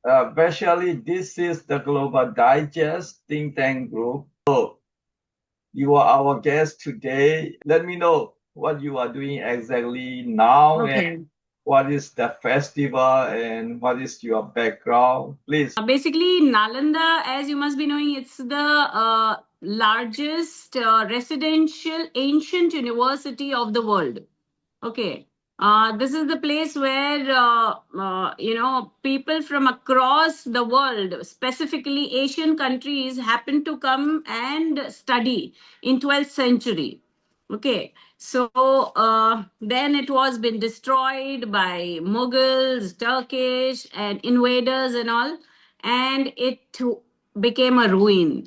Especially, this is the Global Digest think tank group. So you are our guest today. Let me know what you are doing exactly now and Okay. what is the festival and what is your background, please. Basically, Nalanda, as you must be knowing, it's the largest residential ancient university of the world. Okay. This is the place where people from across the world, specifically Asian countries, happen to come and study in 12th century. Okay, so then it was been destroyed by Mughals, Turkish, and invaders and all, and it became a ruin.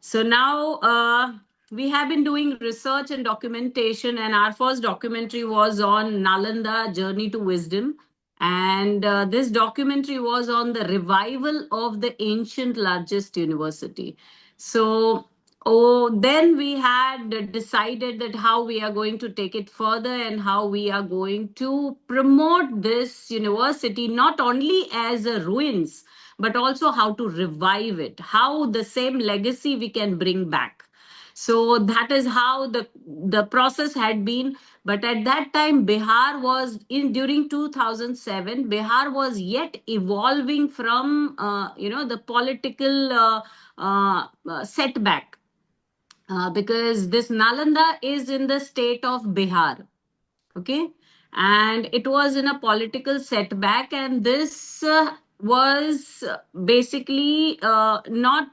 So now we have been doing research and documentation, and our first documentary was on Nalanda Journey to Wisdom. And this documentary was on the revival of the ancient largest university. So, then we had decided that how we are going to take it further and how we are going to promote this university not only as a ruins but also how to revive it, how the same legacy we can bring back. So that is how the process had been. But at that time, Bihar was in during 2007. Bihar was yet evolving from the political setback, because this Nalanda is in the state of Bihar. Okay, and it was in a political setback, and this was basically not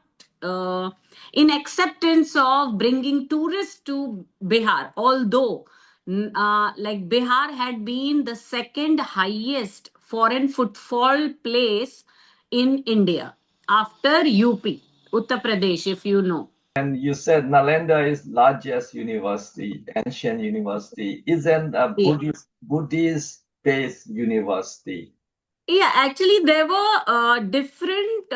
in acceptance of bringing tourists to Bihar, although like Bihar had been the second highest foreign footfall place in India after UP, Uttar Pradesh, if you know. And you said Nalanda is largest university, ancient university, isn't a Buddhist based university. Yeah, actually, there were different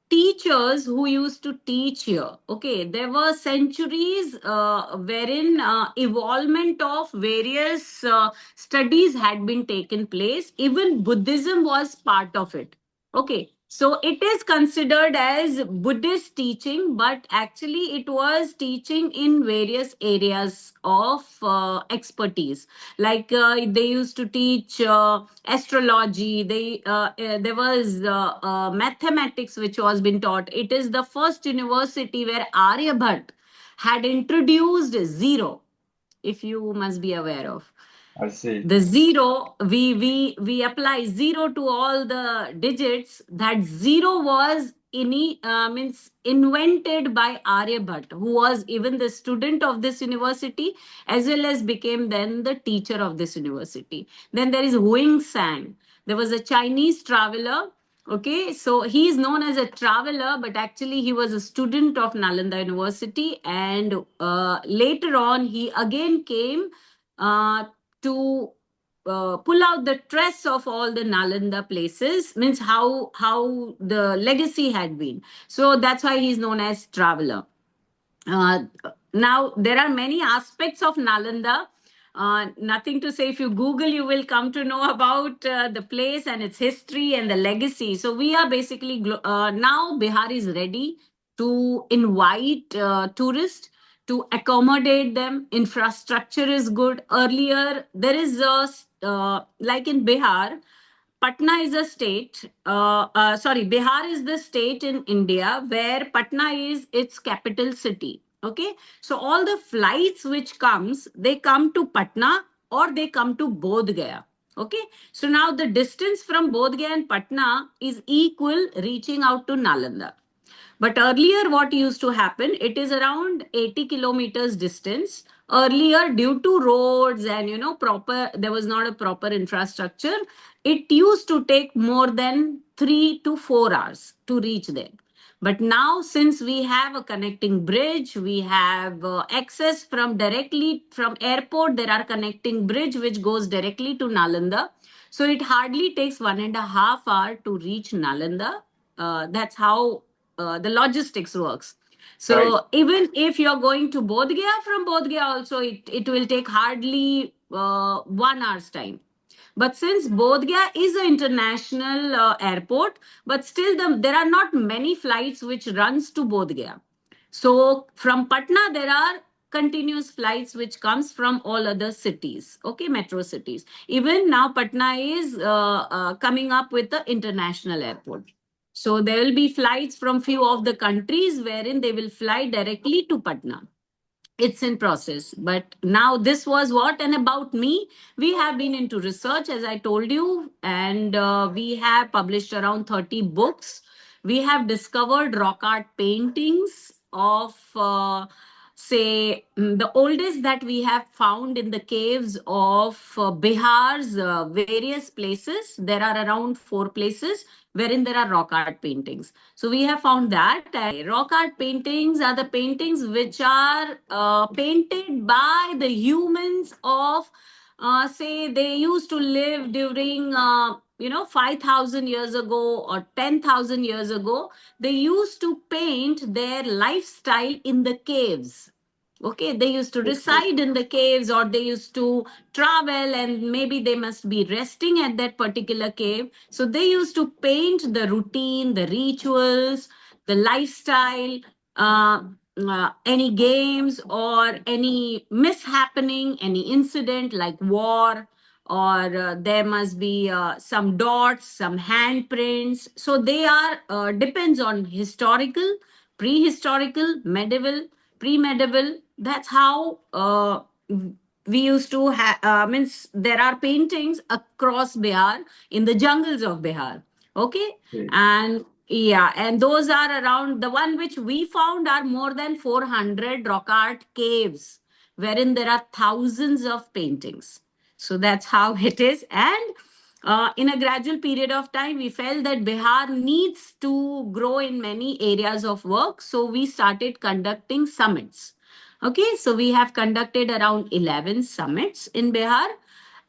teachers who used to teach here. Okay, there were centuries wherein evolvement of various studies had been taken place. Even Buddhism was part of it. Okay, so it is considered as Buddhist teaching, but actually, it was teaching in various areas of expertise. Like they used to teach astrology. There was mathematics which was been taught. It is the first university where Aryabhat had introduced zero, if you must be aware of I see. the zero. We apply zero to all the digits. That zero was means invented by Aryabhat, who was even the student of this university as well as became then the teacher of this university. Then there is Huing Sang. There was a Chinese traveler. Okay, so he is known as a traveler, but actually he was a student of Nalanda University, and later on he again came to pull out the tress of all the Nalanda places, means how the legacy had been. So that's why he's known as traveler. Uh, Now there are many aspects of Nalanda. Nothing to say. If you Google, you will come to know about the place and its history and the legacy. So we are basically now Bihar is ready to invite tourists, to accommodate them. Infrastructure is good. Earlier, there is a like in Bihar, Patna is a state. Bihar is the state in India where Patna is its capital city. Okay, so all the flights which comes, they come to Patna or they come to Bodh Gaya. Okay, so now the distance from Bodh Gaya and Patna is equal reaching out to Nalanda. But earlier, what used to happen, it is around 80 kilometers distance. Earlier, due to roads and proper, there was not a proper infrastructure. It used to take more than 3 to 4 hours to reach there. But now, since we have a connecting bridge, we have access from directly from airport. There are connecting bridge which goes directly to Nalanda. So it hardly takes 1.5 hours to reach Nalanda. That's how the logistics works. Right. So even if you're going to Bodh Gaya, from Bodh Gaya also it will take hardly 1 hour's time. But since Bodh Gaya is an international airport, but still there are not many flights which runs to Bodh Gaya. So from Patna, there are continuous flights which comes from all other cities, okay, metro cities. Even now, Patna is coming up with the international airport. So there will be flights from few of the countries wherein they will fly directly to Patna. It's in process, but now this was what. And about me, we have been into research, as I told you, and we have published around 30 books. We have discovered rock art paintings of the oldest that we have found in the caves of Bihar's various places. There are around 4 places wherein there are rock art paintings. So we have found that rock art paintings are the paintings which are painted by the humans of, say, they used to live during, 5,000 years ago or 10,000 years ago. They used to paint their lifestyle in the caves. Okay, they used to reside in the caves, or they used to travel, and maybe they must be resting at that particular cave. So they used to paint the routine, the rituals, the lifestyle, any games or any mishappening, any incident like war, or there must be some dots, some handprints. So they are depends on historical, prehistorical, medieval, pre-medieval. That's how we used to have. Means there are paintings across Bihar, in the jungles of Bihar. Okay, Okay. and yeah, and those are around, the one which we found are more than 400 rock art caves, wherein there are thousands of paintings. So that's how it is. And in a gradual period of time, we felt that Bihar needs to grow in many areas of work. So we started conducting summits. Okay, so we have conducted around 11 summits in Bihar.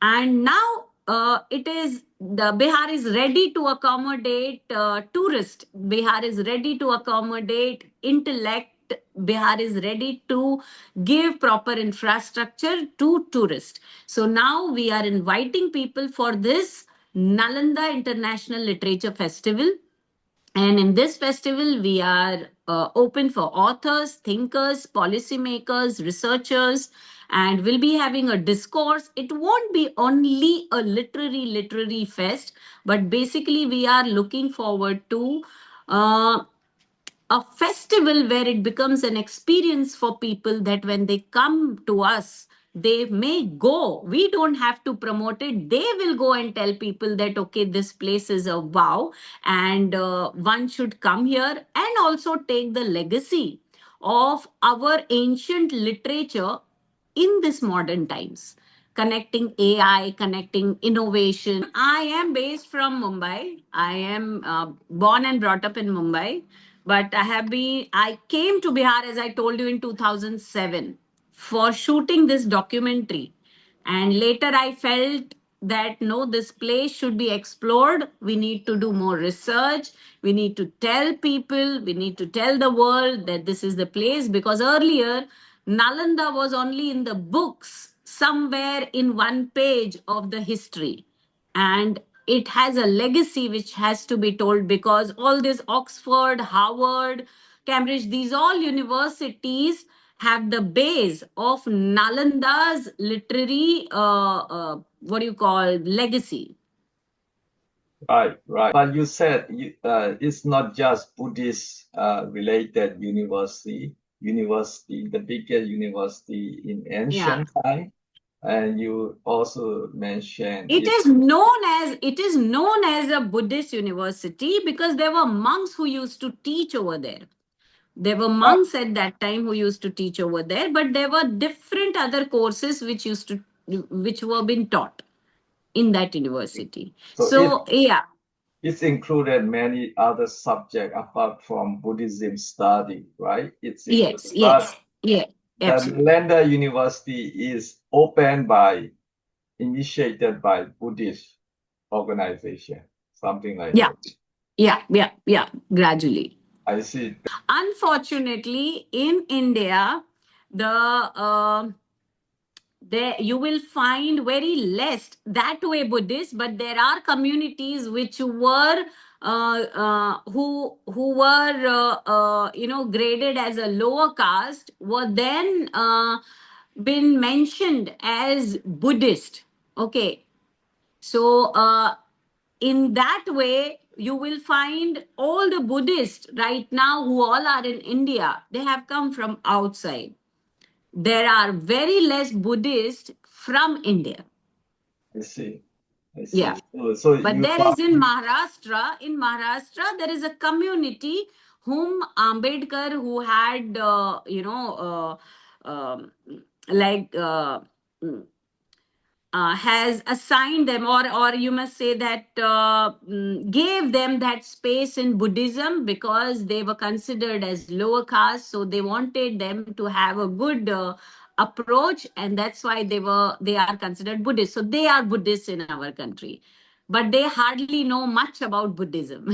And now it is the Bihar is ready to accommodate tourists. Bihar is ready to accommodate intellect. Bihar is ready to give proper infrastructure to tourists. So now we are inviting people for this Nalanda International Literature Festival. And in this festival, we are open for authors, thinkers, policymakers, researchers, and we'll be having a discourse. It won't be only a literary fest, but basically we are looking forward to uh, a festival where it becomes an experience for people, that when they come to us, they may go. We don't have to promote it. They will go and tell people that, okay, this place is a wow, and one should come here and also take the legacy of our ancient literature in this modern times, connecting AI, connecting innovation. I am based from Mumbai. I am born and brought up in Mumbai, but I came to Bihar, as I told you, in 2007 for shooting this documentary. And later I felt that no, this place should be explored. We need to do more research. We need to tell people, we need to tell the world that this is the place, because earlier Nalanda was only in the books, somewhere in one page of the history. And it has a legacy which has to be told, because all this Oxford, Harvard, Cambridge, these all universities have the base of Nalanda's literary, what do you call, legacy. Right, right. But you said it's not just Buddhist related university, the biggest university in ancient time. And you also mentioned It is known as a Buddhist university because there were monks who used to teach over there. There were monks at that time who used to teach over there, but there were different other courses which were being taught in that university. So yeah, it's included many other subjects apart from Buddhism study, right? yes, yeah, the absolutely. Nalanda University is initiated by Buddhist organization, something like Yeah, that. yeah, gradually. I see. Unfortunately, in India, the there you will find very less that way Buddhist, but there are communities which were who were graded as a lower caste were then been mentioned as Buddhist. Okay, so in that way, you will find all the Buddhists right now who all are in India, they have come from outside. There are very less Buddhists from India. I see. Yeah. So But you there found is in Maharashtra, there is a community whom Ambedkar, who had, like, has assigned them, or you must say that gave them that space in Buddhism because they were considered as lower caste, so they wanted them to have a good approach, and that's why they are considered Buddhist. So they are Buddhists in our country, but they hardly know much about Buddhism.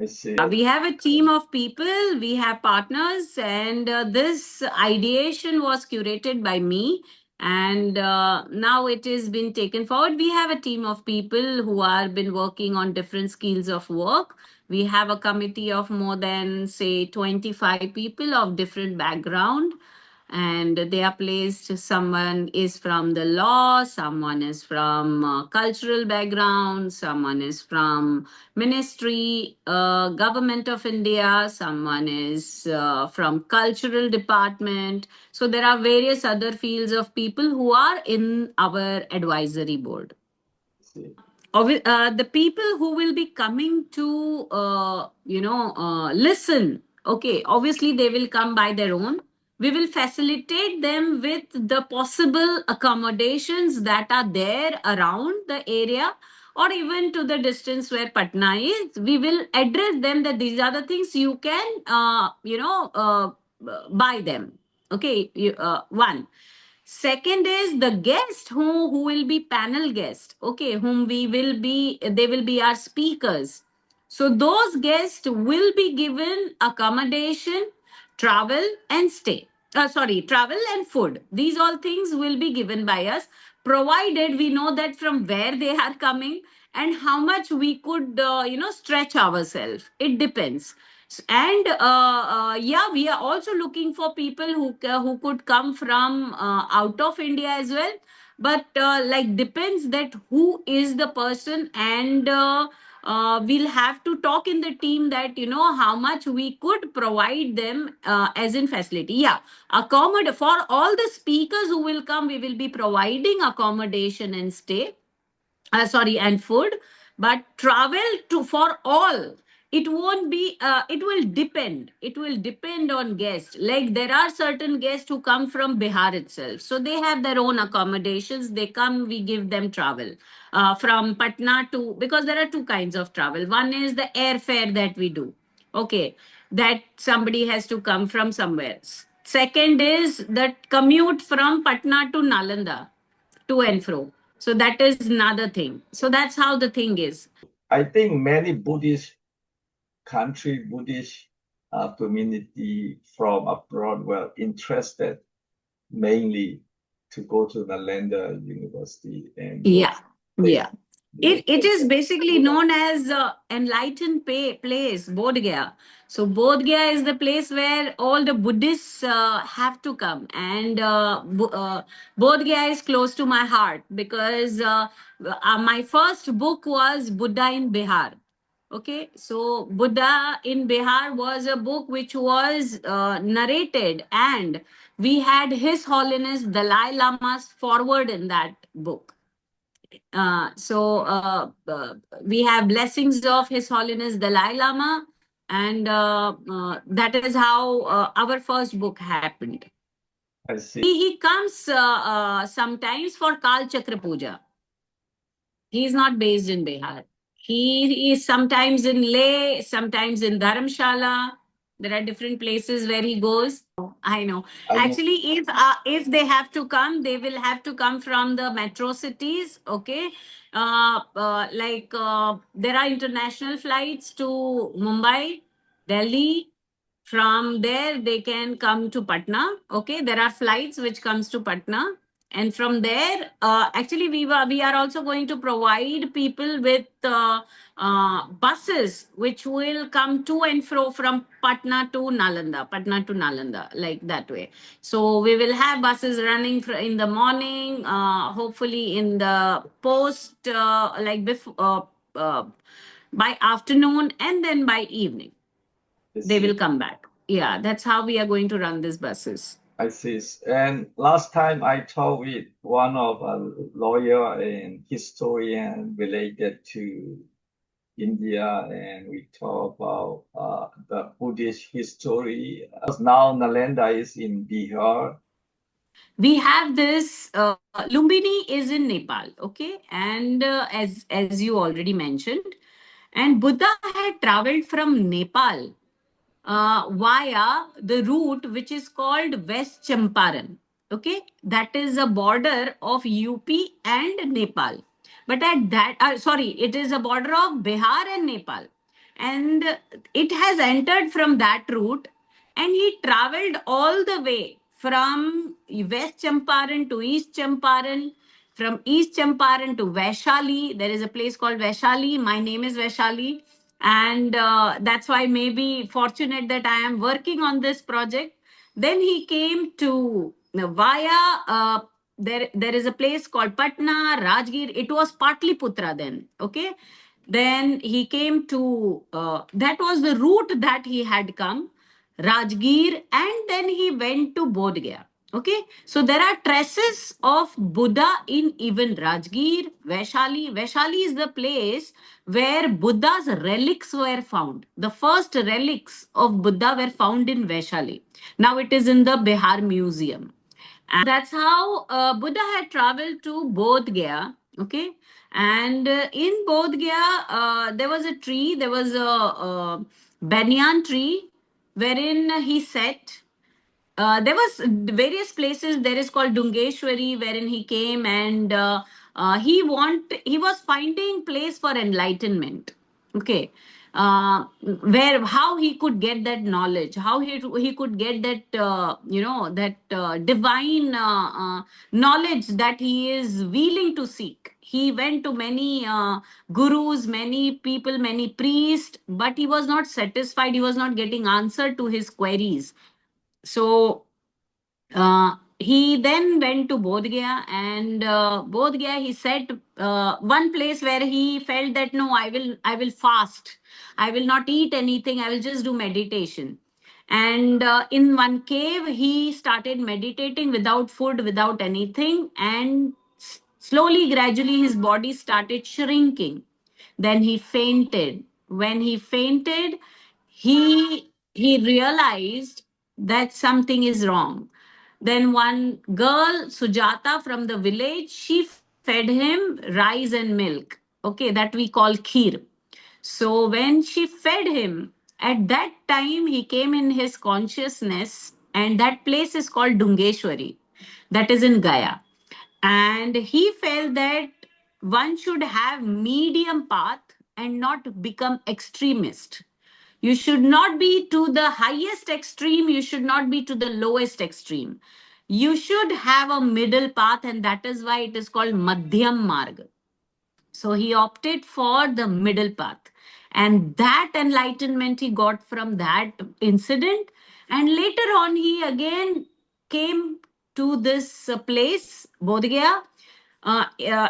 I see. We have a team of people, we have partners, and this ideation was curated by me. And now it has been taken forward. We have a team of people who are been working on different skills of work. We have a committee of more than, say, 25 people of different background, and they are placed. Someone is from the law, someone is from cultural background, someone is from ministry, government of India, someone is from cultural department. So there are various other fields of people who are in our advisory board. The people who will be coming to listen, okay, obviously they will come by their own. We will facilitate them with the possible accommodations that are there around the area, or even to the distance where Patna is. We will address them that these are the things you can buy them. Okay, one. Second is the guest who will be panel guest, okay, they will be our speakers. So those guests will be given accommodation, travel and stay. Travel and food. These all things will be given by us, provided we know that from where they are coming and how much we could, stretch ourselves. It depends. And yeah, we are also looking for people who could come from out of India as well. But like depends that who is the person, and we'll have to talk in the team that how much we could provide them as in facility. Yeah, accommodate for all the speakers who will come. We will be providing accommodation and stay, and food. But travel to for all, it won't be it will depend on guests. Like there are certain guests who come from Bihar itself, so they have their own accommodations. They come, we give them travel from Patna to, because there are two kinds of travel. One is the airfare that we do, okay, that somebody has to come from somewhere. Second is the commute from Patna to Nalanda, to and fro. So that is another thing. So that's how the thing is. I think many Buddhist community from abroad were interested mainly to go to Nalanda University and Yeah. It is basically known as enlightened place, Bodh Gaya. So Bodh Gaya is the place where all the Buddhists have to come, and Bodh Gaya is close to my heart because my first book was Buddha in Bihar. Okay, so Buddha in Bihar was a book which was narrated, and we had His Holiness Dalai Lama's forward in that book. We have blessings of His Holiness Dalai Lama, and that is how our first book happened. I see. He comes sometimes for Kal Chakra Puja. He is not based in Bihar. He is sometimes in Leh, sometimes in Dharamshala. There are different places where he goes. I know. Actually, if they have to come, they will have to come from the metro cities. Okay, there are international flights to Mumbai, Delhi. From there, they can come to Patna. Okay, there are flights which comes to Patna. And from there, actually, we are also going to provide people with buses which will come to and fro from Patna to Nalanda, like that way. So we will have buses running in the morning, hopefully in the post, like before, by afternoon, and then by evening they will come back. Yeah, that's how we are going to run these buses. I see. And last time I talked with one of a lawyer and historian related to India, and we talk about the Buddhist history. Now Nalanda is in Bihar. We have this Lumbini is in Nepal, okay, and as you already mentioned, and Buddha had traveled from Nepal via the route which is called West Champaran. Okay, that is a border of UP and Nepal. But at that, sorry, it is a border of Bihar and Nepal. And it has entered from that route, and he traveled all the way from West Champaran to East Champaran, from East Champaran to Vaishali. There is a place called Vaishali. My name is Vaishali, and that's why maybe fortunate that I am working on this project. Then he came to via there is a place called Patna, Rajgir. It was Patliputra then. Okay, then he came to that was the route that he had come, Rajgir, and then he went to Bodh Gaya. Okay, so there are traces of Buddha in even Rajgir, Vaishali. Vaishali is the place where Buddha's relics were found. The first relics of Buddha were found in Vaishali. Now it is in the Bihar Museum. And that's how Buddha had traveled to Bodh Gaya. Okay. And in Bodh Gaya, there was a tree, there was a banyan tree wherein he sat. There was various places. There is called Dungeshwari, wherein he came, and he was finding place for enlightenment. Okay, where how he could get that knowledge, how he could get that that divine knowledge that he is willing to seek. He went to many gurus, many people, many priests, but he was not satisfied. He was not getting answer to his queries. So he then went to Bodh Gaya, and Bodh Gaya, he said one place where he felt that no, I will fast, I will not eat anything, I will just do meditation. And in one cave, he started meditating without food, without anything, and slowly, gradually, his body started shrinking. Then he fainted. When he fainted, he realized that something is wrong. Then one girl, Sujata from the village, she fed him rice and milk. Okay, that we call kheer. So when she fed him, at that time he came in his consciousness, and that place is called Dungeshwari. That is in Gaya. And he felt that one should have medium path and not become extremist. You should not be to the highest extreme, you should not be to the lowest extreme. You should have a middle path, and that is why it is called Madhyam Marg. So he opted for the middle path. And that enlightenment he got from that incident. And later on, he again came to this place, Bodh Gaya.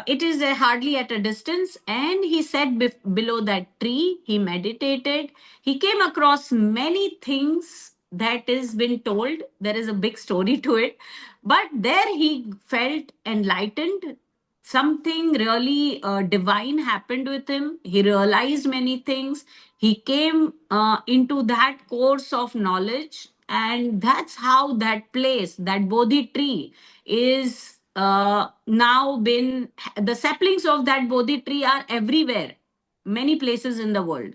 It is hardly at a distance, and he sat below that tree. He meditated. He came across many things that is been told. There is a big story to it, but there he felt enlightened. Something really divine happened with him. He realized many things. He came into that course of knowledge, and that's how that place, that Bodhi tree, is now been. The saplings of that Bodhi tree are everywhere, many places in the world.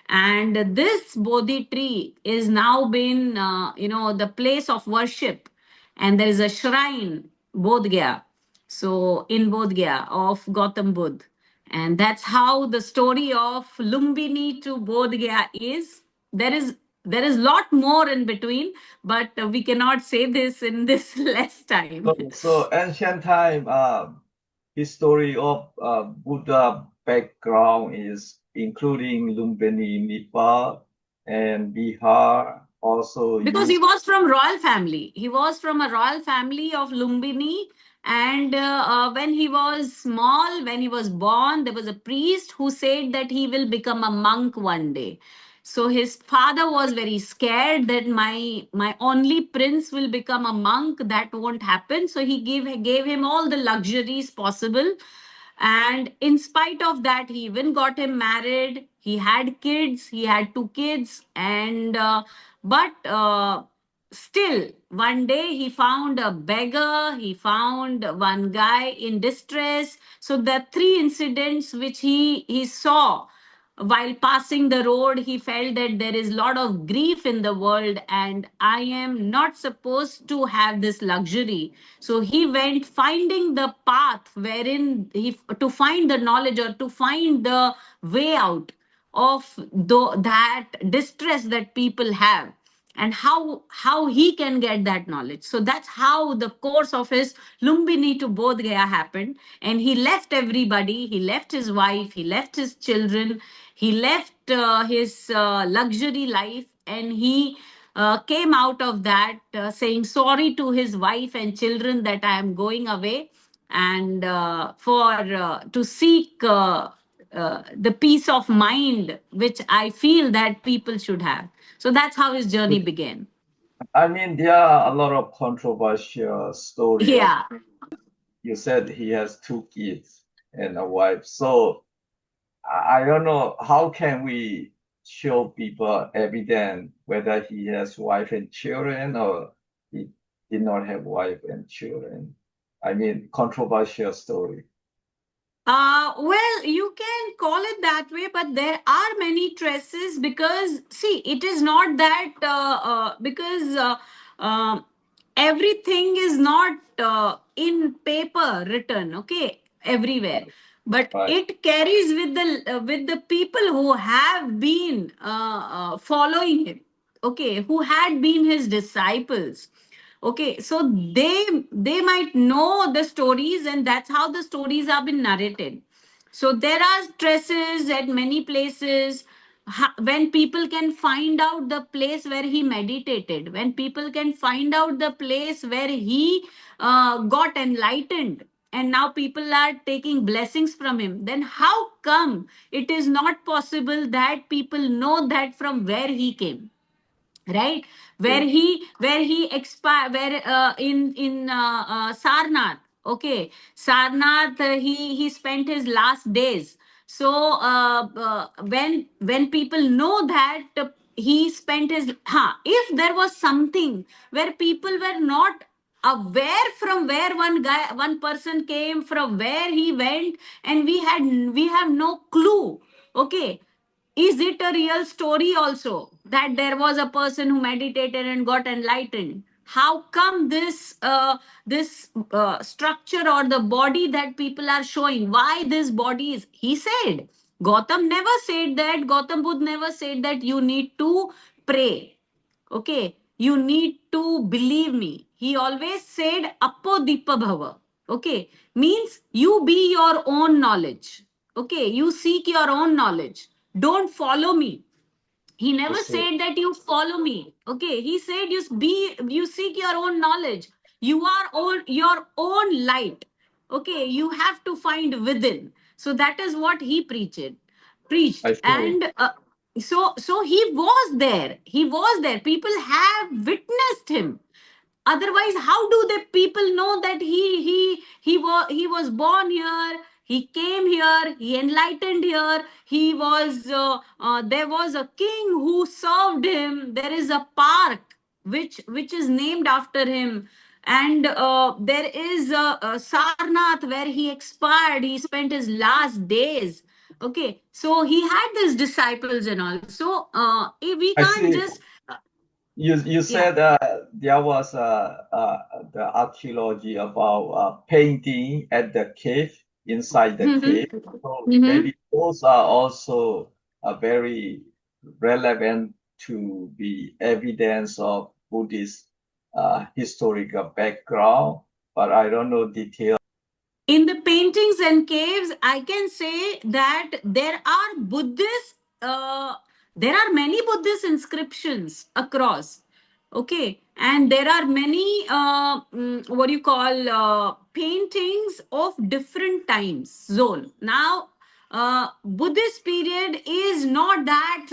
And this Bodhi tree is now been, the place of worship. And there is a shrine, Bodh Gaya, so in Bodh Gaya of Gautam Buddha. And that's how the story of Lumbini to Bodh Gaya is. There is there is lot more in between, but we cannot say this in this less time. So ancient time, history of Buddha background is including Lumbini, Nepal, and Bihar. Also Because he used. was from royal family. He was from a royal family of Lumbini. And when he was small, when he was born, there was a priest who said that he will become a monk one day. So his father was very scared that my only prince will become a monk. That won't happen. So he gave him all the luxuries possible, and in spite of that, he even got him married. He had kids. He had two kids. And but still, one day he found a beggar. He found one guy in distress. So the three incidents which he saw while passing the road, he felt that there is a lot of grief in the world and I am not supposed to have this luxury. So he went finding the path wherein he to find the knowledge or to find the way out of that distress that people have, and how he can get that knowledge. So that's how the course of his Lumbini to Bodh Gaya happened. And he left everybody. He left his wife. He left his children. He left his luxury life, and he came out of that saying sorry to his wife and children that I am going away, and for to seek the peace of mind which I feel that people should have. So that's how his journey began. I mean, there are a lot of controversial story of. Yeah. You said he has two kids and a wife. So I don't know how can we show people evidence whether he has wife and children or he did not have wife and children. I mean, controversial story. Well, you can call it that way, but there are many traces because, see, it is not that because everything is not in paper written, okay, everywhere, but Right. it carries with the people who have been following him, okay, who had been his disciples. Okay, so they might know the stories, and that's how the stories have been narrated. So there are traces at many places. When people can find out the place where he meditated, when people can find out the place where he got enlightened, and now people are taking blessings from him, then how come it is not possible that people know that from where he came, right? Where he expired, where in Sarnath, okay, Sarnath, he spent his last days. So when people know that he spent his if there was something where people were not aware from where one person came, from where he went, and we have no clue, okay, is it a real story also that there was a person who meditated and got enlightened? How come this structure or the body that people are showing? Why this body is? He said, Gautam never said that. Gautam Buddha never said that you need to pray. Okay, you need to believe me. He always said Appo Dipa Bhava. Okay, means you be your own knowledge. Okay, you seek your own knowledge. Don't follow me. He never Yes, sir. said that you follow me. Okay, he said you seek your own knowledge. You are your own light. Okay, you have to find within. So that is what he preached. I see. And so he was there. He was there. People have witnessed him. Otherwise, how do the people know that he was born here, he came here, he enlightened here, he was there was a king who served him, there is a park which is named after him, and there is a Sarnath where he expired, he spent his last days. Okay, so he had these disciples and all. So if we I can't see. just You yeah. said there was the archaeology about painting at the cave, inside the cave. So Mm-hmm. maybe those are also very relevant to be evidence of Buddhist historical background, but I don't know detail. In the paintings and caves, I can say that there are many Buddhist inscriptions across. Okay, and there are many what do you call paintings of different times zone. Now, Buddhist period is not that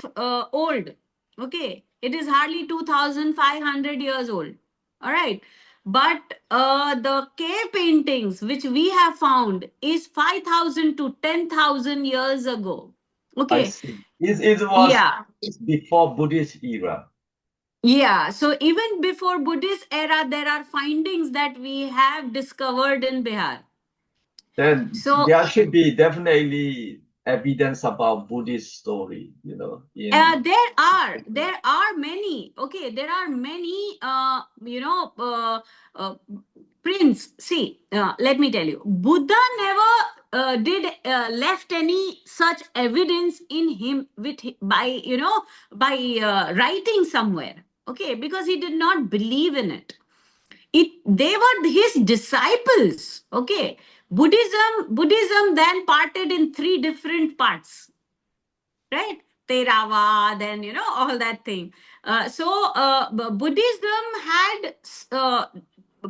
old. Okay, it is hardly 2,500 years old. All right, but the cave paintings which we have found is 5,000 to 10,000 years ago. I Okay. see. It was Yeah. before Buddhist era. Yeah. So even before Buddhist era, there are findings that we have discovered in Bihar. Then So there should be definitely evidence about Buddhist story, in there are many. Okay, there are many. Prince. See, let me tell you, Buddha never did left any such evidence in him by by writing somewhere. Okay, because he did not believe in it. They were his disciples. Okay, Buddhism then parted in three different parts, right? Theravada and all that thing. Buddhism had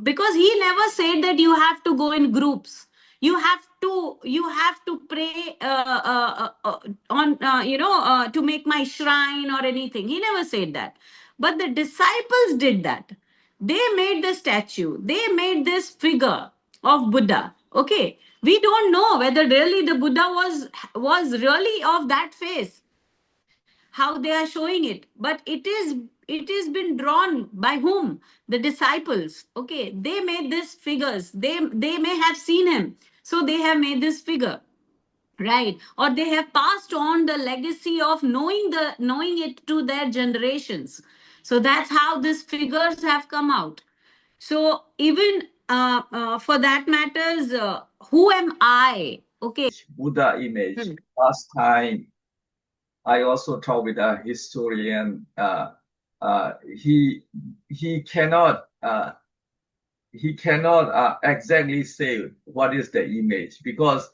because he never said that you have to go in groups. You have to pray on to make my shrine or anything. He never said that. But the disciples did that. They made the statue. They made this figure of Buddha. Okay, we don't know whether really the Buddha was really of that face, how they are showing it, but it is been drawn by whom? The disciples. Okay, they made these figures. They may have seen him, so they have made this figure, right? Or they have passed on the legacy of knowing it to their generations. So that's how these figures have come out. So even for that matters, who am I? Okay. Buddha image. Last time I also talked with a historian. He cannot exactly say what is the image, because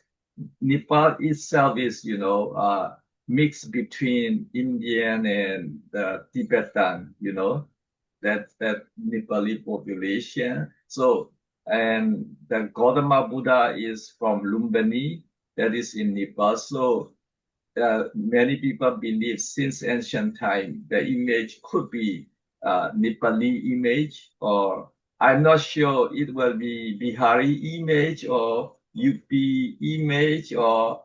Nepal itself is mixed between Indian and the Tibetan, that Nepali population. So, and the Gautama Buddha is from Lumbini, that is in Nepal. So many people believe since ancient time the image could be Nepali image, or I'm not sure it will be Bihari image or UP image or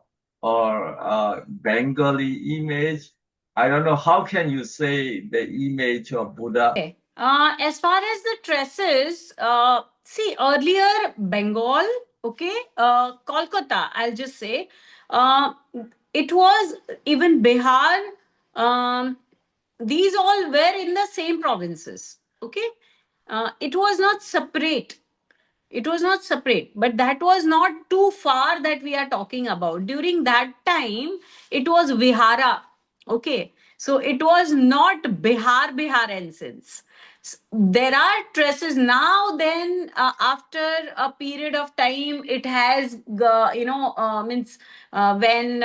Bengali image. I don't know. How can you say the image of Buddha? Okay. As far as the tresses, see earlier Bengal, okay, Kolkata, I'll just say, uh, it was even Bihar. Um, these all were in the same provinces. Okay, it was not separate. It was not separate, but that was not too far that we are talking about. During that time, it was Vihara. Okay, so it was not Biharensis. There are traces now. Then, after a period of time, it has, means when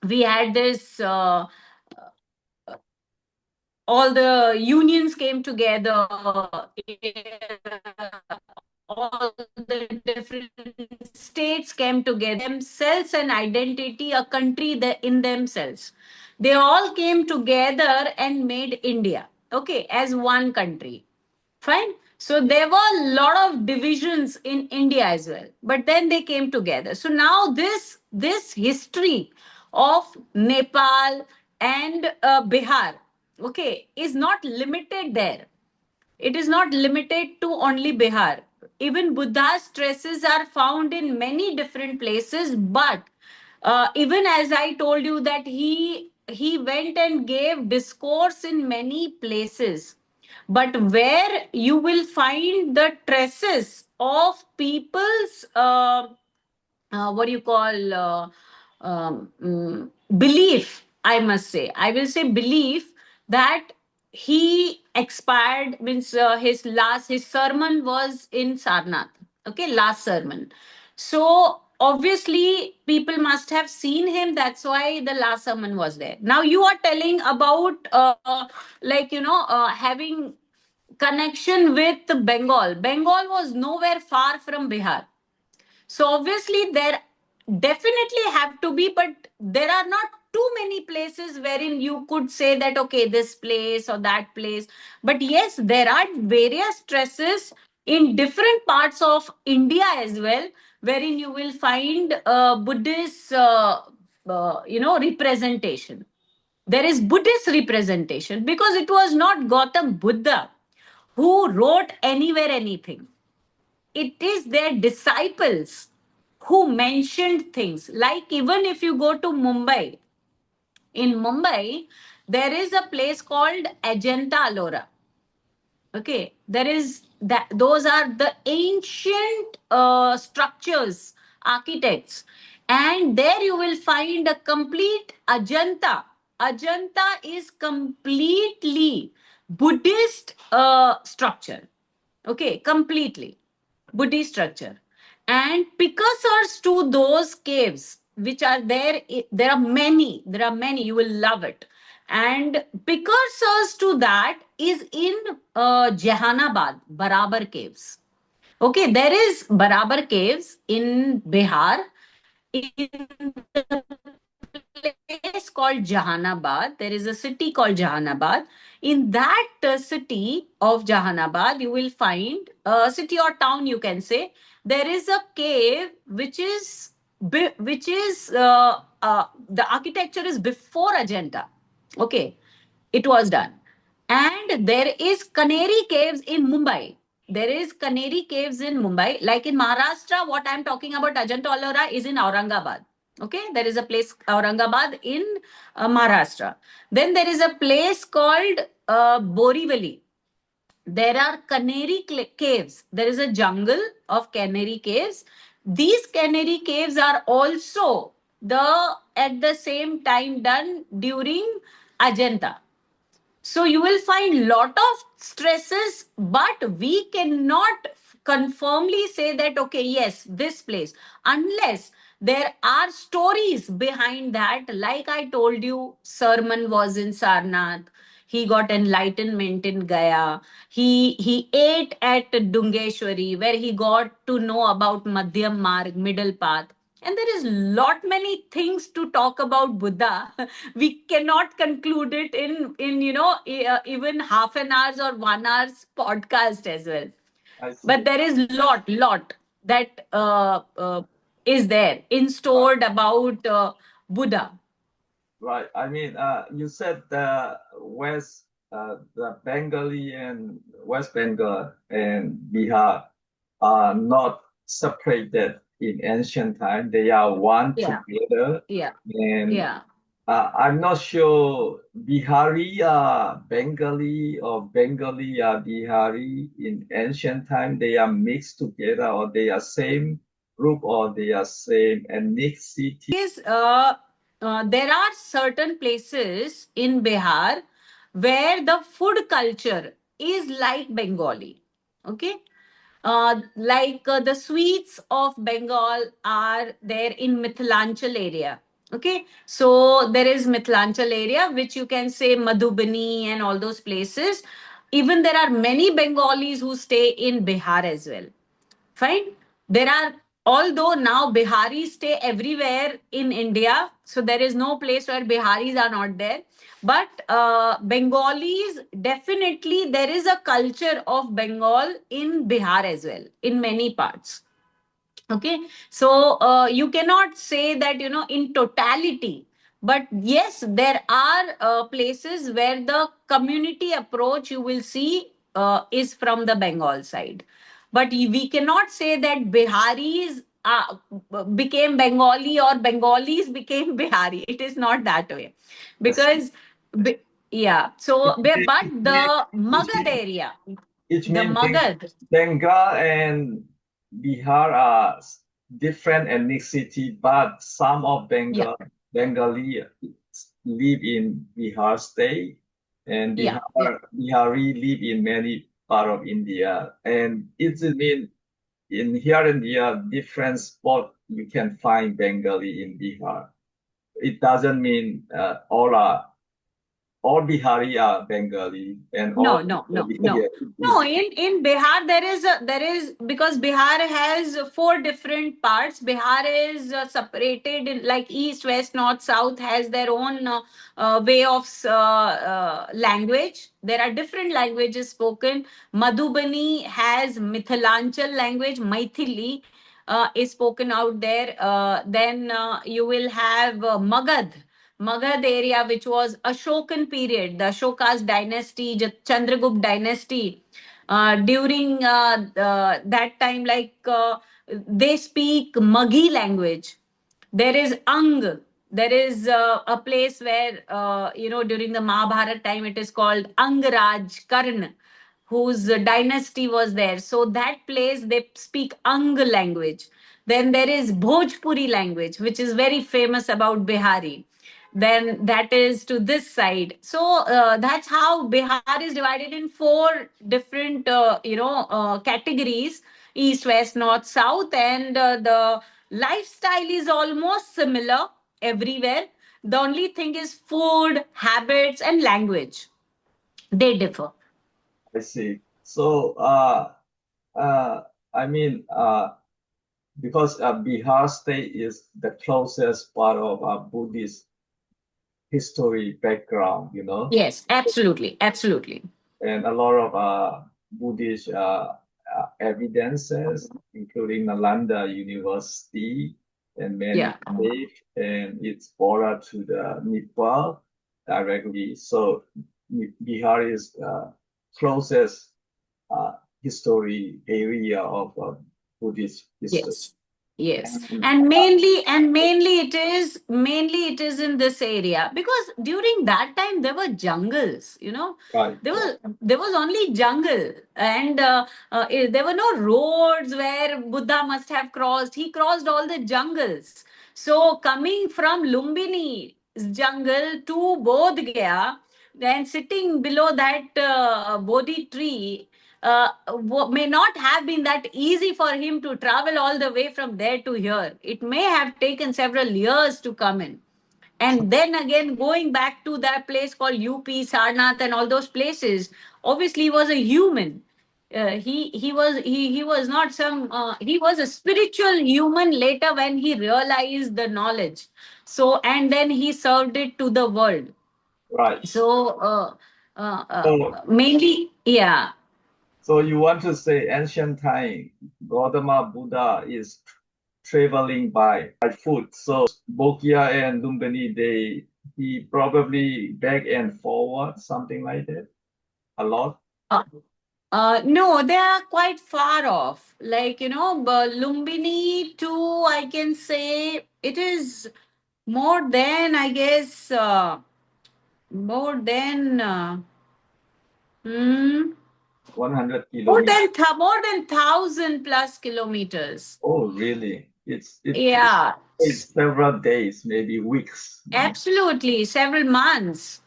we had this. All the unions came together, all the different states came together, themselves an identity, a country in themselves. They all came together and made India, okay, as one country. Fine. So there were a lot of divisions in India as well, but then they came together. So now this history of Nepal and Bihar, okay, is not limited there. It is not limited to only Bihar. Even Buddha's traces are found in many different places, but even as I told you that he went and gave discourse in many places, but where you will find the traces of people's what do you call belief, I must say, I will say belief, that he expired, means his sermon was in Sarnath. Okay, last sermon. So obviously people must have seen him. That's why the last sermon was there. Now you are telling about having connection with Bengal. Bengal was nowhere far from Bihar. So obviously there definitely have to be, but there are not too many places wherein you could say that okay, this place or that place. But yes, there are various stresses in different parts of India as well, wherein you will find Buddhist representation. There is Buddhist representation because it was not Gautam Buddha who wrote anywhere anything. It is their disciples who mentioned things. Like even if you go to Mumbai, in Mumbai, there is a place called Ajanta Ellora. Okay, there is that. Those are the ancient structures, architects, and there you will find a complete Ajanta. Ajanta is completely Buddhist structure. Okay, completely Buddhist structure. And precursors to those caves, which are there, there are many. There are many. You will love it. And precursors to that is in Jehanabad, Barabar Caves. Okay, there is Barabar Caves in Bihar, in the place called Jahanabad. There is a city called Jahanabad. In that city of Jahanabad, you will find a city or town, you can say, there is a cave which is the architecture is before Ajanta. Okay, it was done. And there is Canary Caves in Mumbai. There is Canary Caves in Mumbai. Like in Maharashtra, what I'm talking about, Ajanta Ellora, is in Aurangabad. Okay, there is a place Aurangabad in Maharashtra. Then there is a place called Borivali. There are caves. There is a jungle of canary caves. These canary caves are also at the same time done during Ajanta. So you will find lot of stresses, but we cannot confirmly say that okay, yes, this place, unless there are stories behind that. Like I told you, sermon was in Sarnath. He got enlightenment in Gaya. He ate at Dungeshwari, where he got to know about Madhyam Marg, middle path. And there is lot many things to talk about Buddha. We cannot conclude it in even half an hour's or 1 hour's podcast as well. I see. But there is lot that is there in stored about Buddha. Right. I mean, you said the Bengali and West Bengal and Bihar are not separated in ancient time. They are one Yeah, together. yeah, And yeah. I'm not sure Bihari are Bengali or Bengali are Bihari in ancient time. They are mixed together or they are same group or they are same ethnicity. There are certain places in Bihar where the food culture is like Bengali. Okay. The sweets of Bengal are there in Mithilanchal area. Okay. So there is Mithilanchal area, which you can say Madhubani and all those places. Even there are many Bengalis who stay in Bihar as well. Fine. There are, although now Biharis stay everywhere in India, so there is no place where Biharis are not there. But Bengalis, definitely, there is a culture of Bengal in Bihar as well, in many parts. Okay, so you cannot say that in totality, but yes, there are places where the community approach you will see is from the Bengal side, but we cannot say that Biharis became Bengali or Bengalis became Bihari. It is not that way, because Bi- yeah, so but the It Magad area, It the means Magad. Bengal and Bihar are different ethnicity, but some of Yeah. Bengali live in Bihar state. and Yeah. Bihari live in many part of India, and it means in here and there different spot you can find Bengali in Bihar. It doesn't mean all Bihari are Bengali and all No. yeah, No, in Bihar there is because Bihar has four different parts. Bihar is separated in like east, west, north, south has their own way of language. There are different languages spoken. Madhubani has Mithilanchal language, Maithili is spoken out there. Then you will have Magad. Magad area, which was Ashokan period, the Ashoka's dynasty, Chandragupta dynasty. During that time, they speak Maghi language. There is Ang. There is a place where, during the Mahabharata time, it is called Angraj Karn, whose dynasty was there. So that place, they speak Ang language. Then there is Bhojpuri language, which is very famous about Bihari. Then that is to this side. So that's how Bihar is divided in four different, categories: east, west, north, south, and the lifestyle is almost similar everywhere. The only thing is food, habits, and language. They differ. I see. So uh, I mean because Bihar state is the closest part of Buddhist history background, Yes, absolutely, absolutely. and a lot of Buddhist evidences, including Nalanda University and many Yeah. caves, and it's border to the Nepal directly. So Bihar is closest uh, history area of Buddhist history. Yes. Yes. And, And mainly it is in this area because during that time there were jungles, right, there was only jungle, and there were no roads where Buddha must have crossed. He crossed all the jungles. So coming from Lumbini jungle to Bodh Gaya, then sitting below that Bodhi tree, may not have been that easy for him to travel all the way from there to here. It may have taken several years to come in. And then again, going back to that place called UP, Sarnath, and all those places, obviously he was a human. He was not some he was a spiritual human later when he realized the knowledge. So and then he served it to the world. right. So So mainly, yeah. So you want to say ancient time, Gautama Buddha is traveling by foot. So Bokya and Lumbini, he probably back and forward, something like that, a lot. Uh, no, they are quite far off. Lumbini to, I can say, it is more than, I guess, more than, hmm, 100 kilometers. more than 1,000 plus kilometers. Oh, really? It Yeah, takes several days, maybe weeks. absolutely. Several months.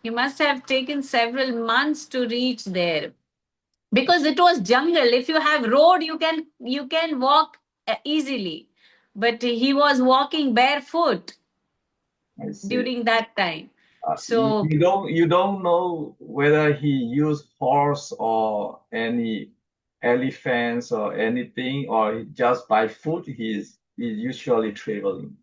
You must have taken several months to reach there, because it was jungle. If you have road, you can walk easily, but he was walking barefoot I see. during that time. You, So you don't know whether he used horse or any elephants or anything, or just by foot he's usually traveling.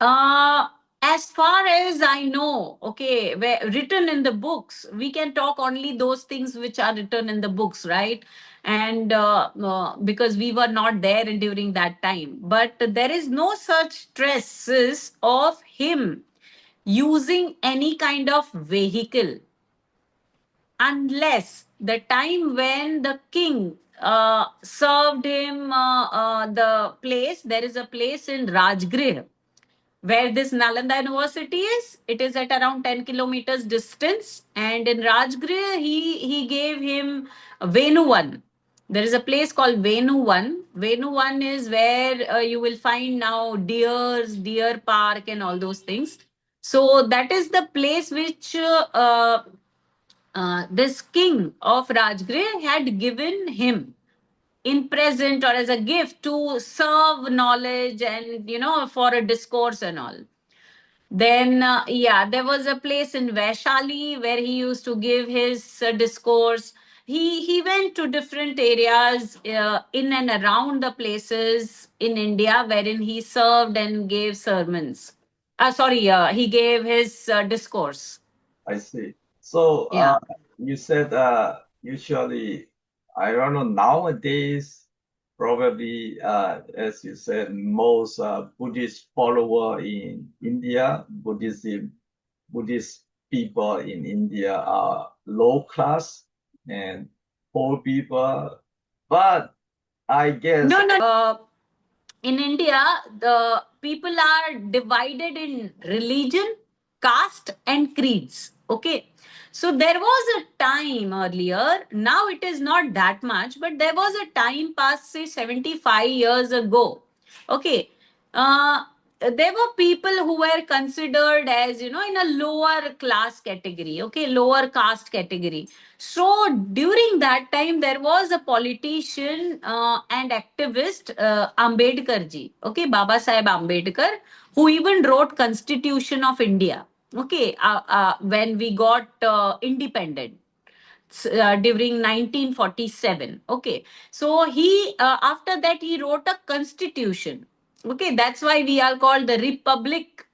uh as far as I know, okay, where written in the books, we can talk only those things which are written in the books, right? And because we were not there during that time, but there is no such traces of him using any kind of vehicle, unless the time when the king served him the place. There is a place in Rajgrih where this Nalanda University is. It is at around 10 kilometers distance. And in Rajgrih, he gave him Venuvan. There is a place called Venuvan. Venuvan is where you will find now deer park and all those things. So that is the place which this king of Rajgriha had given him in present or as a gift to serve knowledge and for a discourse and all. Then yeah, there was a place in Vaishali where he used to give his discourse. He went to different areas in and around the places in India wherein he served and gave sermons. Sorry, he gave his discourse. I see. So Yeah. you said usually, I don't know, nowadays, probably, as you said, most Buddhist follower in India, Buddhist people in India are low class and poor people. But I guess No. In India, the people are divided in religion, caste, and creeds. Okay. So there was a time earlier, now it is not that much, but there was a time past, say, 75 years ago. Okay. Uh, there were people who were considered as, in a lower class category, okay, lower caste category. So during that time, there was a politician and activist, Ambedkar ji, okay, Baba Saheb Ambedkar, who even wrote Constitution of India, okay, when we got independent during 1947. Okay, so he after that he wrote a constitution. Okay, that's why we are called the Republic.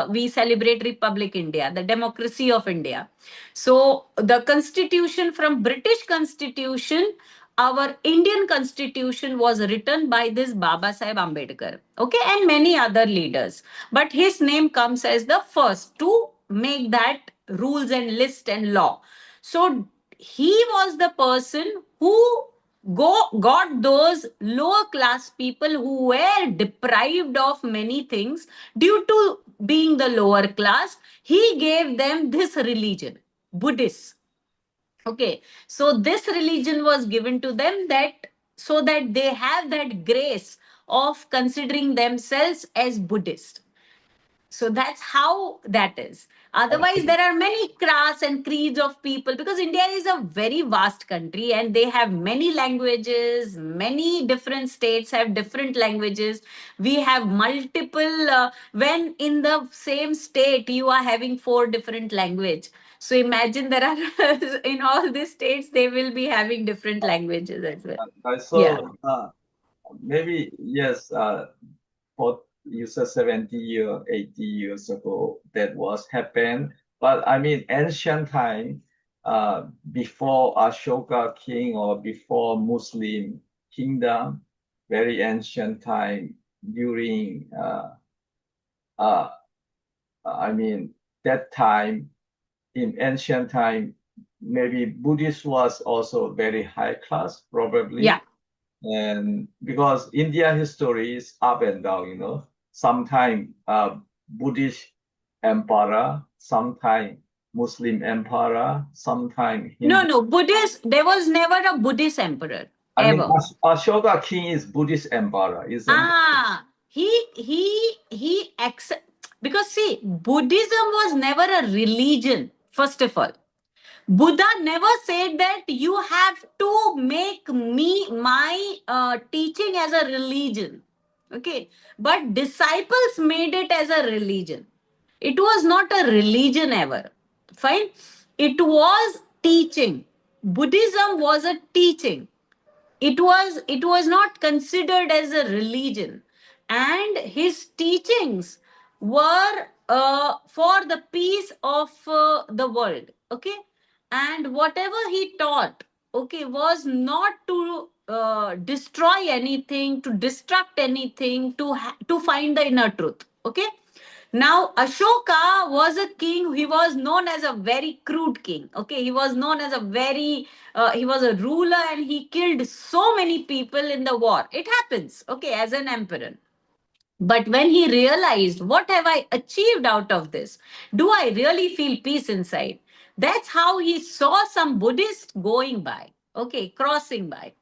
We celebrate Republic India, the democracy of India. So the constitution, from British Constitution, our Indian Constitution was written by this Baba Saheb Ambedkar, okay, and many other leaders. But his name comes as the first to make that rules and list and law. So he was the person who got those lower class people who were deprived of many things due to being the lower class. He gave them this religion, Buddhist. Okay, so this religion was given to them, that so that they have that grace of considering themselves as Buddhist. So that's how that is. Otherwise, there are many castes and creeds of people, because India is a very vast country and they have many languages. Many different states have different languages. We have multiple, when in the same state you are having four different language. So imagine there are in all these states they will be having different languages as well. Yeah. so maybe yes, for you said 70 years, 80 years ago that was happened. But I mean ancient time, before Ashoka king or before Muslim kingdom, very ancient time during uh, I mean that time in ancient time, maybe Buddhist was also very high class, probably. Yeah. And because India history is up and down, you know, sometime Buddhist emperor, sometime Muslim emperor, sometime Hindu. No. Buddhist, there was never a Buddhist emperor, I mean, ever. Ashoka king is Buddhist emperor, isn't it? He accept, because see, Buddhism was never a religion. First of all, Buddha never said that you have to make me my teaching as a religion. Okay, but disciples made it as a religion. It was not a religion ever. Fine, it was teaching. Buddhism was a teaching. It was not considered as a religion, and his teachings were for the peace of the world. Okay, and whatever he taught, okay, was not to destroy anything, to destruct anything, to find the inner truth. Okay, now, Ashoka was a king. He was known as a very crude king. Okay, he was known as a very, he was a ruler and he killed so many people in the war. It happens, okay, as an emperor. But when he realized, what have I achieved out of this? Do I really feel peace inside? That's how he saw some Buddhists going by, okay, crossing by.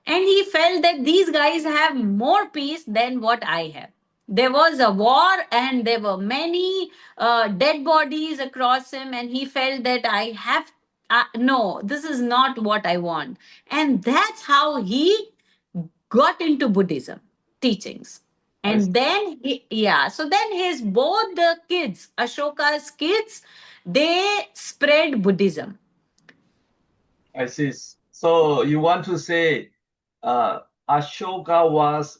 And he felt that these guys have more peace than what I have. There was a war and there were many dead bodies across him, and he felt that I have no, this is not what I want. And that's how he got into Buddhism teachings. I And then so then his both the kids, Ashoka's kids, they spread Buddhism. I see. So you want to say Ashoka was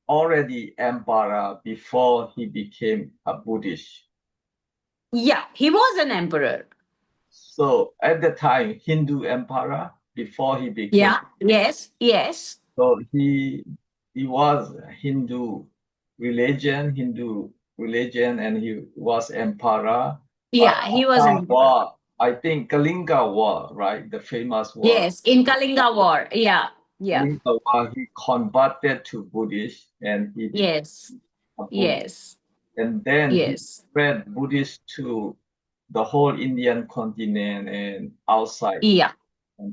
already emperor before he became a Buddhist. Yeah, he was an emperor. So at the time, Hindu emperor before he became. Yeah, yes. So he was Hindu religion, and he was emperor. Yeah, he was an emperor. War, I think Kalinga War, right? The famous war. Yes, in Kalinga War. Yeah. Kalinga War, he converted to Buddhist and he became Yes. a Buddhist. Yes. And then he Yes. spread Buddhist to the whole Indian continent and outside. Yeah.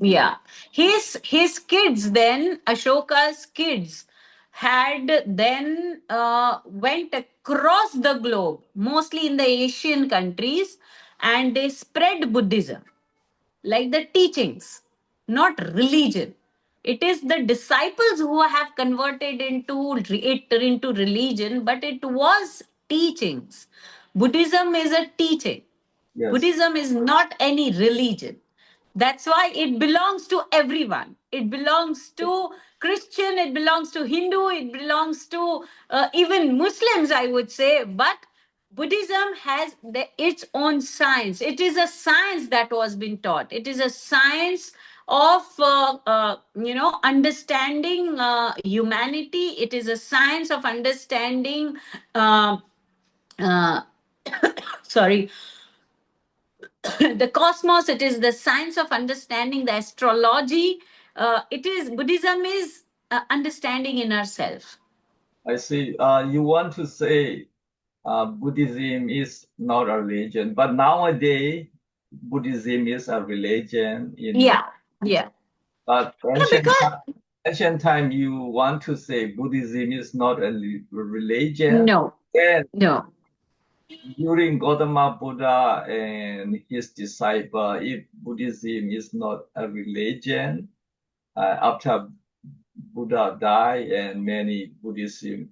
Yeah. His kids then, Ashoka's kids, had then went across the globe, mostly in the Asian countries, and they spread Buddhism, like the teachings, not religion. It is the disciples who have converted into religion, but it was teachings. Buddhism is a teaching. Yes. Buddhism is not any religion. That's why it belongs to everyone. It belongs to Christian, it belongs to Hindu, it belongs to even Muslims, I would say. But Buddhism has its own science. It is a science that was being taught. It is a science of understanding humanity. It is a science of understanding. Uh, sorry, the cosmos. It is the science of understanding the astrology. It is Buddhism is understanding in ourselves. I see. You want to say Buddhism is not a religion, but nowadays Buddhism is a religion. Yeah. But Because ancient time, you want to say Buddhism is not a religion. no. And No. during Gautama Buddha and his disciple, if Buddhism is not a religion, after Buddha died and many Buddhism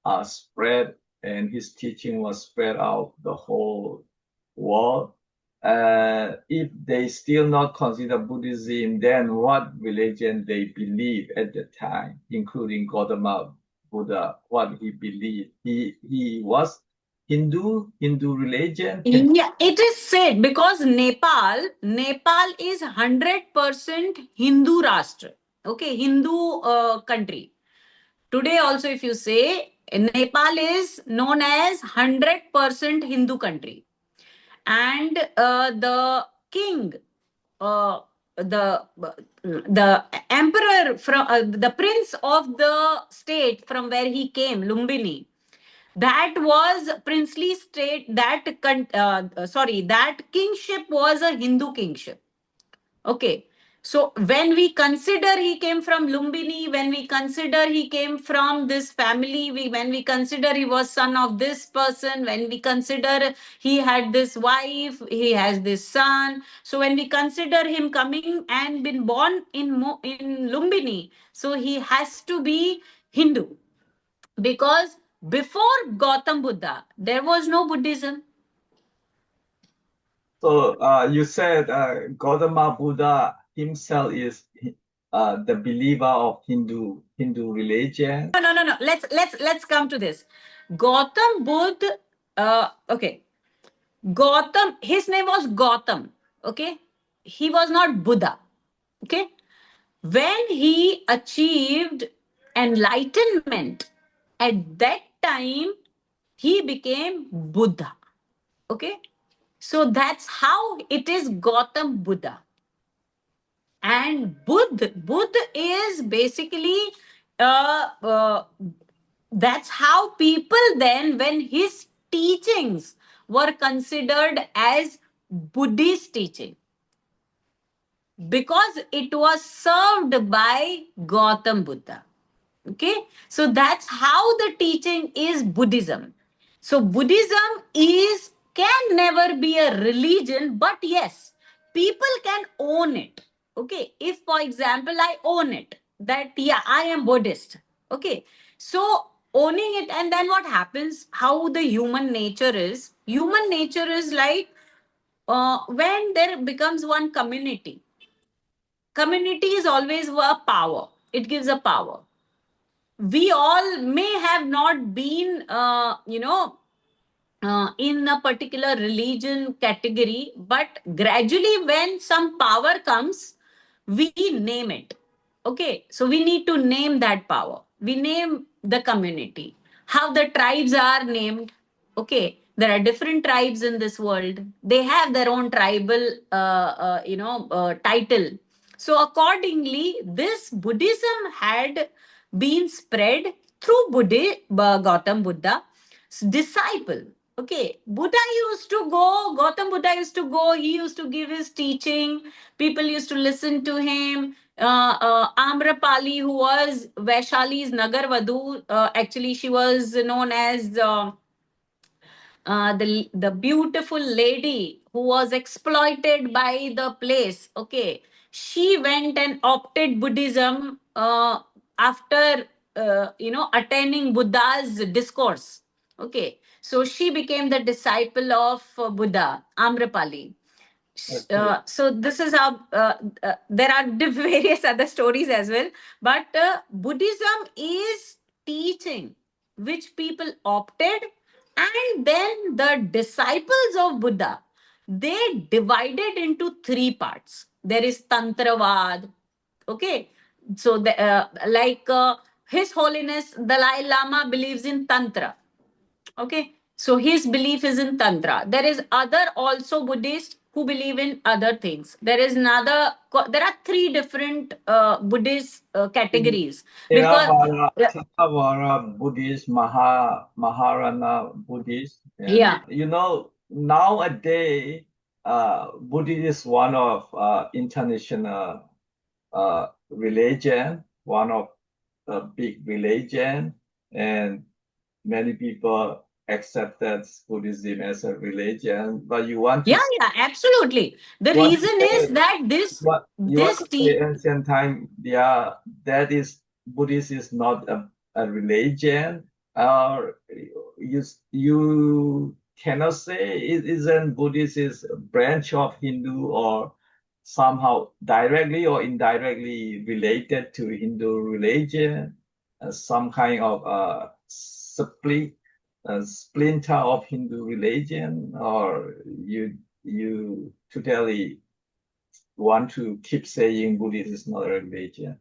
are spread and his teaching was spread out the whole world. If they still not consider Buddhism, then what religion they believe at the time, including Gautama Buddha, what he believed. He was Hindu religion. Yeah, it is said because Nepal is 100% Hindu Rashtra. Okay, Hindu country. Today also, if you say, Nepal is known as 100% Hindu country. And the king, uh, the emperor from the prince of the state from where he came, Lumbini, that was princely state. That kingship was a Hindu kingship. Okay. So when we consider he came from Lumbini, when we consider he came from this family, when we consider he was son of this person, when we consider he had this wife, he has this son. So when we consider him coming and been born in Lumbini, so he has to be Hindu, because before Gautam Buddha, there was no Buddhism. So you said Gautama Buddha himself is the believer of Hindu religion. No. Let's come to this. Gautam Buddha. Okay. Gautam. His name was Gautam. Okay. He was not Buddha. Okay. When he achieved enlightenment, at that time he became Buddha. Okay. So that's how it is Gautam Buddha. And Buddha is basically that's how people then, when his teachings were considered as Buddhist teaching, because it was served by Gautam Buddha. Okay, so that's how the teaching is Buddhism. So Buddhism is can never be a religion, but yes, people can own it. Okay, if for example I own it, that yeah, I am Buddhist. Okay, so owning it, and then what happens? How the human nature is? Human nature is like when there becomes one community. Community is always a power. It gives a power. We all may have not been in a particular religion category, but gradually when some power comes, we name it. Okay, so we need to name that power. We name the community. How the tribes are named. Okay, there are different tribes in this world. They have their own tribal title. So accordingly, this Buddhism had been spread through Gautam Buddha's disciple. Okay, Gautam Buddha used to go, he used to give his teaching, people used to listen to him. Amrapali, who was Vaishali's Nagarvadhu, actually she was known as the beautiful lady who was exploited by the place. Okay, she went and opted Buddhism after attaining Buddha's discourse. Okay, so she became the disciple of Buddha, Amrapali. Okay. So this is how there are various other stories as well, but Buddhism is teaching which people opted, and then the disciples of Buddha, they divided into three parts. There is Tantravad. Okay, so His Holiness Dalai Lama believes in Tantra. Okay, so his belief is in Tantra. There is other also Buddhists who believe in other things. There are three different Buddhist categories because Theravada Buddhist, Maharana Buddhist. And, yeah. nowadays, Buddhism is one of international religion, one of a big religion, and many people accepted Buddhism as a religion. But Yeah, absolutely. The you want to reason is say that what you want this to say te- ancient time, yeah, that is Buddhism is not a religion, or you cannot say it isn't Buddhism is a branch of Hindu or somehow directly or indirectly related to Hindu religion, some kind of splinter of Hindu religion, or you totally want to keep saying Buddhism is not a religion.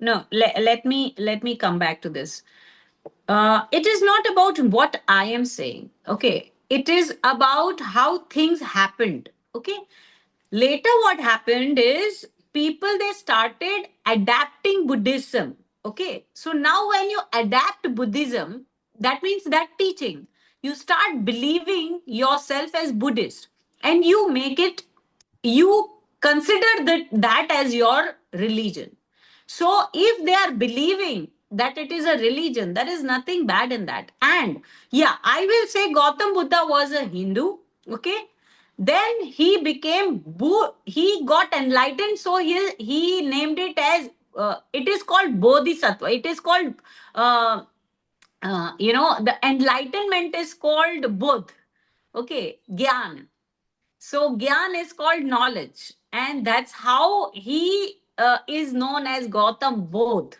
no. Let me come back to this. It is not about what I am saying. Okay, it is about how things happened. Okay, later what happened is people they started adapting Buddhism. Okay, so now when you adapt Buddhism, that means that teaching, you start believing yourself as Buddhist, and you make it, you consider that as your religion. So if they are believing that it is a religion, there is nothing bad in that. And yeah, I will say Gautam Buddha was a Hindu. Okay, then he he got enlightened, so he named it as it is called Bodhisattva. It is called the enlightenment is called Bodh. Okay, Gyan. So Gyan is called knowledge, and that's how he is known as Gautam Bodh.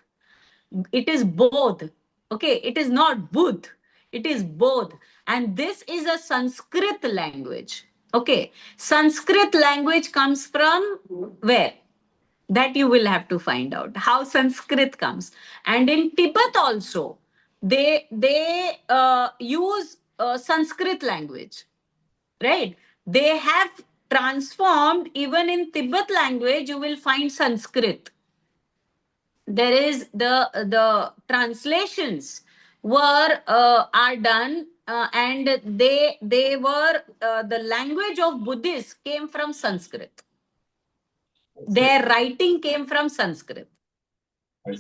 It is Bodh. Okay, it is not Budh. It is Bodh, and this is a Sanskrit language. Okay, Sanskrit language comes from where? That you will have to find out how Sanskrit comes. And in Tibet also, they use Sanskrit language, right? They have transformed, even in Tibet language you will find Sanskrit. There is the translations were are done, and they were the language of Buddhists came from Sanskrit. Their writing came from Sanskrit.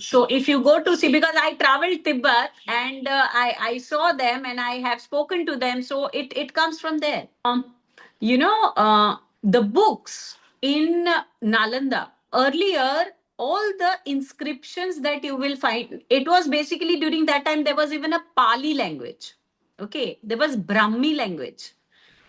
So if you go to see, because I traveled Tibet and I saw them and I have spoken to them, so it comes from there. The books in Nalanda earlier, all the inscriptions that you will find, it was basically during that time there was even a Pali language. Okay, there was Brahmi language.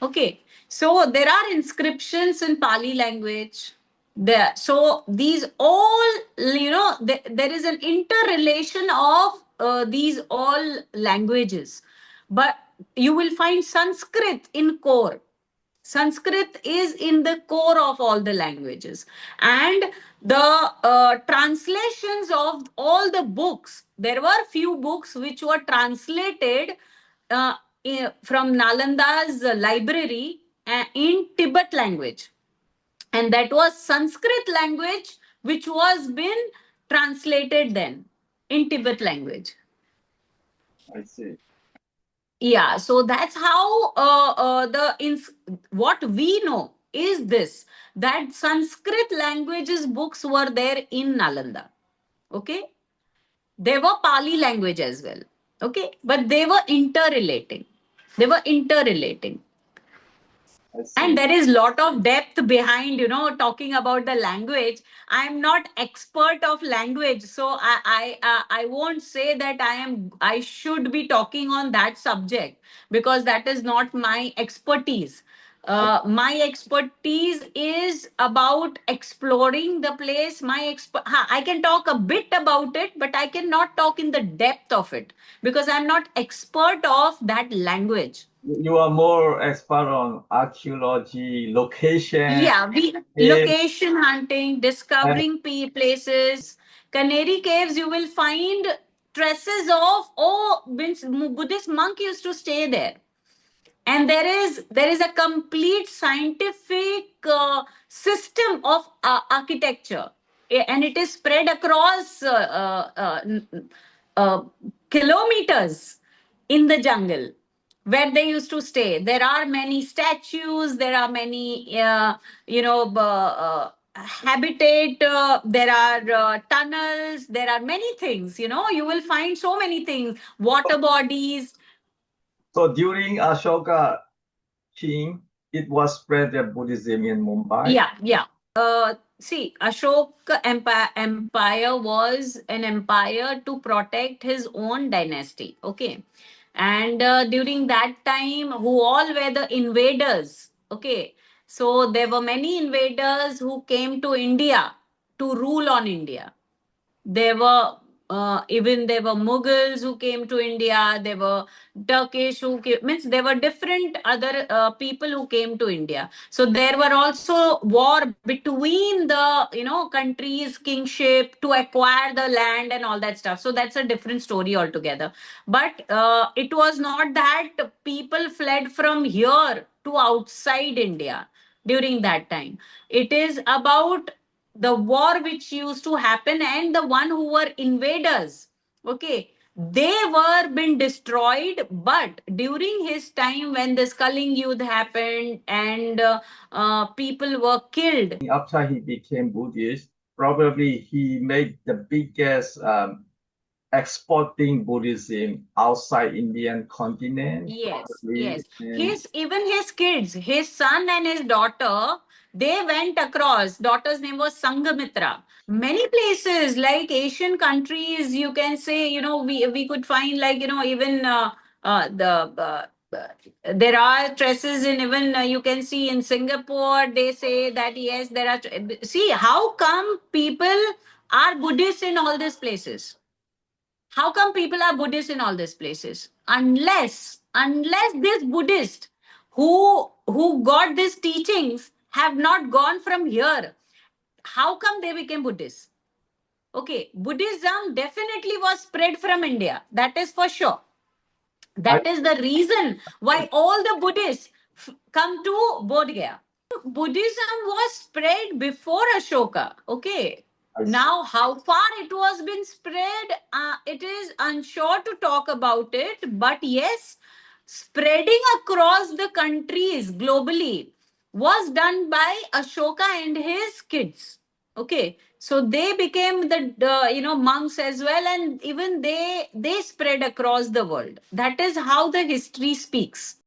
Okay, so there are inscriptions in Pali language there. So these all, there is an interrelation of these all languages. But you will find Sanskrit in core. Sanskrit is in the core of all the languages. And the translations of all the books, there were few books which were translated uh, from Nalanda's library in Tibet language. And that was Sanskrit language, which was been translated then in Tibet language. I see. Yeah, so that's how what we know is this, that Sanskrit languages books were there in Nalanda. Okay, there were Pali language as well. Okay, but they were interrelating. They were interrelating. And there is lot of depth behind, talking about the language. I'm not expert of language, so I won't say that I should be talking on that subject, because that is not my expertise. My expertise is about exploring the place. I can talk a bit about it, but I cannot talk in the depth of it, because I'm not expert of that language. You are more expert on archaeology, location. Yeah, location hunting, discovering places. Canary Caves, you will find traces of, means Buddhist monk used to stay there. And there is a complete scientific system of architecture. And it is spread across uh, kilometers in the jungle where they used to stay. There are many statues, there are many habitat, there are tunnels, there are many things. You will find so many things, water bodies. So during Ashoka king, it was spread the Buddhism in Mumbai. Yeah. See, Ashoka empire was an empire to protect his own dynasty. Okay, and during that time, who all were the invaders? Okay, so there were many invaders who came to India to rule on India. There were even there were Mughals who came to India. There were Turkish who came, means there were different other people who came to India. So there were also war between the countries' kingship to acquire the land and all that stuff. So that's a different story altogether. But it was not that people fled from here to outside India during that time. It is about the war which used to happen, and the one who were invaders. Okay, they were been destroyed. But during his time, when the Skulling Youth happened and people were killed, after he became Buddhist, probably he made the biggest exporting Buddhism outside Indian continent. yes, Probably. yes. Even his kids, his son and his daughter, they went across. Daughter's name was Sanghamitra. Many places like Asian countries, you can say, we could find, like, even there are traces in, even you can see in Singapore. They say that yes, there are. See, how come people are Buddhists in all these places? How come people are Buddhists in all these places? Unless this Buddhist who got these teachings have not gone from here, how come they became Buddhists? Okay, Buddhism definitely was spread from India. That is for sure. That is the reason why all the Buddhists come to Bodh Gaya. Buddhism was spread before Ashoka. Okay. Now, how far it was been spread, it is unsure to talk about it. But yes, spreading across the countries globally was done by Ashoka and his kids. Okay, so they became the monks as well, and even they spread across the world. That is how the history speaks.